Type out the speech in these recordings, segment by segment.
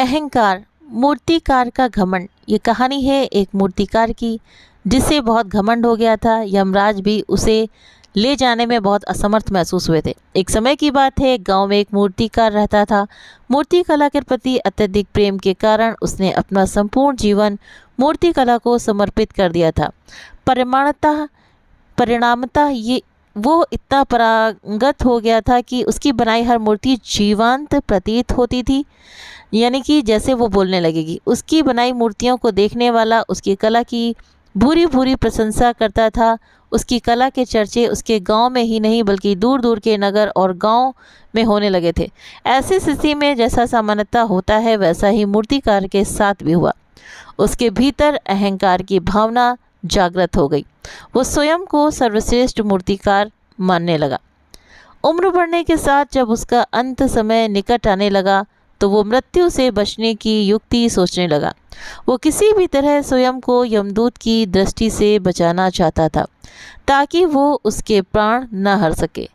अहंकार, मूर्तिकार का घमंड। ये कहानी है एक मूर्तिकार की जिसे बहुत घमंड हो गया था। यमराज भी उसे ले जाने में बहुत असमर्थ महसूस हुए थे। एक समय की बात है, गांव में एक मूर्तिकार रहता था। मूर्ति कला के प्रति अत्यधिक प्रेम के कारण उसने अपना संपूर्ण जीवन मूर्ति कला को समर्पित कर दिया था। परिमाणतः परिणामतः ये वो इतना पारंगत हो गया था कि उसकी बनाई हर मूर्ति जीवंत प्रतीत होती थी, यानी कि जैसे वो बोलने लगेगी। उसकी बनाई मूर्तियों को देखने वाला उसकी कला की भूरी भूरी प्रशंसा करता था। उसकी कला के चर्चे उसके गांव में ही नहीं बल्कि दूर दूर के नगर और गांव में होने लगे थे। ऐसी स्थिति में जैसा सामान्यतः होता है वैसा ही मूर्तिकार के साथ भी हुआ। उसके भीतर अहंकार की भावना जागृत हो गई। वो स्वयं को सर्वश्रेष्ठ मूर्तिकार मानने लगा। उम्र बढ़ने के साथ जब उसका अंत समय निकट आने लगा तो वो मृत्यु से बचने की युक्ति सोचने लगा। वो किसी भी तरह स्वयं को यमदूत की दृष्टि से बचाना चाहता था ताकि वो उसके प्राण न हर सके।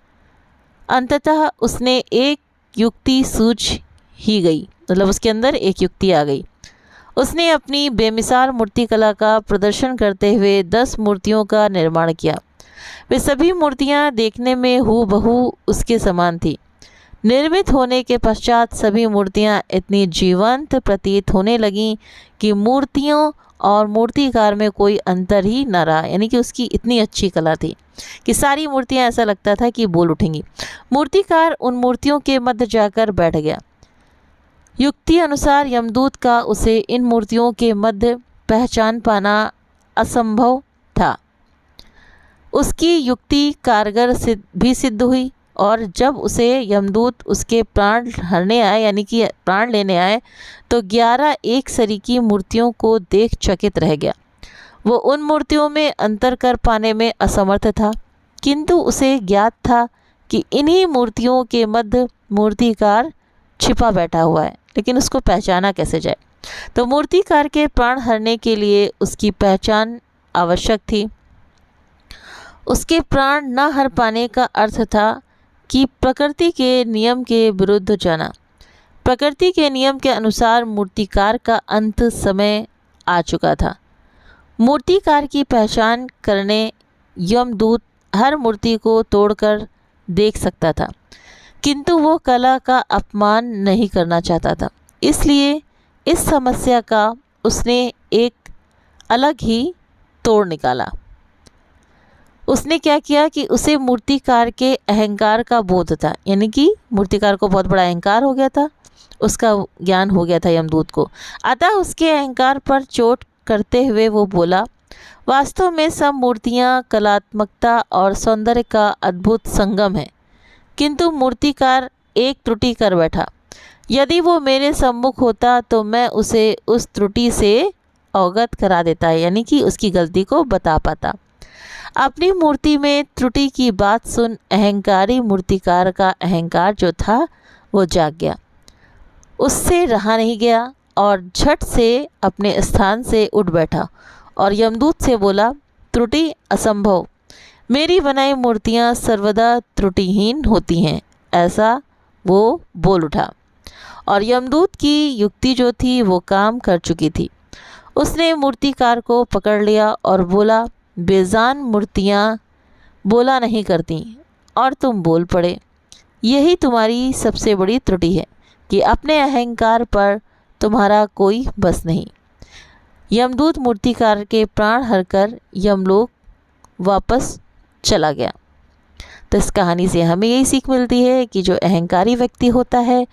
अंततः उसने एक युक्ति सूझ ही गई, मतलब उसके अंदर एक युक्ति आ गई। उसने अपनी बेमिसाल मूर्तिकला का प्रदर्शन करते हुए 10 मूर्तियों का निर्माण किया। वे सभी मूर्तियां देखने में हूबहू उसके समान थी। निर्मित होने के पश्चात सभी मूर्तियां इतनी जीवंत प्रतीत होने लगीं कि मूर्तियों और मूर्तिकार में कोई अंतर ही न रहा। यानी कि उसकी इतनी अच्छी कला थी कि सारी मूर्तियां ऐसा लगता था कि बोल उठेंगी। मूर्तिकार उन मूर्तियों के मध्य जाकर बैठ गया। युक्ति अनुसार यमदूत का उसे इन मूर्तियों के मध्य पहचान पाना असंभव था। उसकी युक्ति कारगर भी सिद्ध हुई और जब उसे यमदूत उसके प्राण हरने आए, यानी कि प्राण लेने आए, तो 11 एक सरीकी मूर्तियों को देख चकित रह गया। वो उन मूर्तियों में अंतर कर पाने में असमर्थ था, किंतु उसे ज्ञात था कि इन्हीं मूर्तियों के मध्य मूर्तिकार छिपा बैठा हुआ है, लेकिन उसको पहचाना कैसे जाए। तो मूर्तिकार के प्राण हरने के लिए उसकी पहचान आवश्यक थी। उसके प्राण न हर पाने का अर्थ था कि प्रकृति के नियम के विरुद्ध जाना। प्रकृति के नियम के अनुसार मूर्तिकार का अंत समय आ चुका था। मूर्तिकार की पहचान करने यमदूत हर मूर्ति को तोड़कर देख सकता था, किंतु वो कला का अपमान नहीं करना चाहता था। इसलिए इस समस्या का उसने एक अलग ही तोड़ निकाला। उसने क्या किया कि उसे मूर्तिकार के अहंकार का बोध था, यानी कि मूर्तिकार को बहुत बड़ा अहंकार हो गया था, उसका ज्ञान हो गया था यमदूत को। अतः उसके अहंकार पर चोट करते हुए वो बोला, वास्तव में सब मूर्तियाँ कलात्मकता और सौंदर्य का अद्भुत संगम है, किंतु मूर्तिकार एक त्रुटि कर बैठा। यदि वो मेरे सम्मुख होता तो मैं उसे उस त्रुटि से अवगत करा देता, यानी कि उसकी गलती को बता पाता। अपनी मूर्ति में त्रुटि की बात सुन अहंकारी मूर्तिकार का अहंकार जो था वो जाग गया। उससे रहा नहीं गया और झट से अपने स्थान से उठ बैठा और यमदूत से बोला, त्रुटि असंभव, मेरी बनाई मूर्तियाँ सर्वदा त्रुटिहीन होती हैं, ऐसा वो बोल उठा। और यमदूत की युक्ति जो थी वो काम कर चुकी थी। उसने मूर्तिकार को पकड़ लिया और बोला, बेजान मूर्तियाँ बोला नहीं करती और तुम बोल पड़े। यही तुम्हारी सबसे बड़ी त्रुटि है कि अपने अहंकार पर तुम्हारा कोई बस नहीं। यमदूत मूर्तिकार के प्राण हरकर यमलोक वापस चला गया। तो इस कहानी से हमें यही सीख मिलती है कि जो अहंकारी व्यक्ति होता है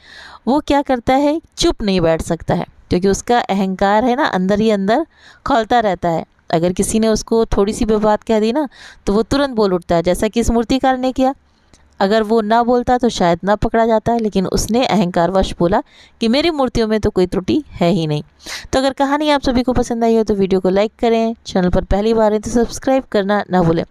वो क्या करता है, चुप नहीं बैठ सकता है, क्योंकि उसका अहंकार है ना अंदर ही अंदर खौलता रहता है। अगर किसी ने उसको थोड़ी सी भी बात कह दी ना तो वो तुरंत बोल उठता है, जैसा कि इस मूर्तिकार ने किया। अगर वो ना बोलता तो शायद ना पकड़ा जाता है, लेकिन उसने अहंकारवश बोला कि मेरी मूर्तियों में तो कोई त्रुटि है ही नहीं। तो अगर कहानी आप सभी को पसंद आई हो तो वीडियो को लाइक करें, चैनल पर पहली बार है तो सब्सक्राइब करना ना भूलें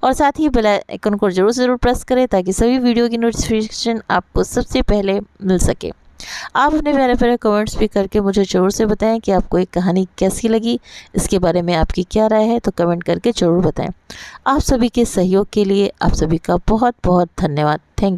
और साथ ही बेल आइकन को ज़रूर प्रेस करें ताकि सभी वीडियो की नोटिफिकेशन आपको सबसे पहले मिल सके। आप अपने प्यारे प्यारे कमेंट्स भी करके मुझे ज़रूर से बताएं कि आपको एक कहानी कैसी लगी, इसके बारे में आपकी क्या राय है, तो कमेंट करके ज़रूर बताएं। आप सभी के सहयोग के लिए आप सभी का बहुत बहुत धन्यवाद। थैंक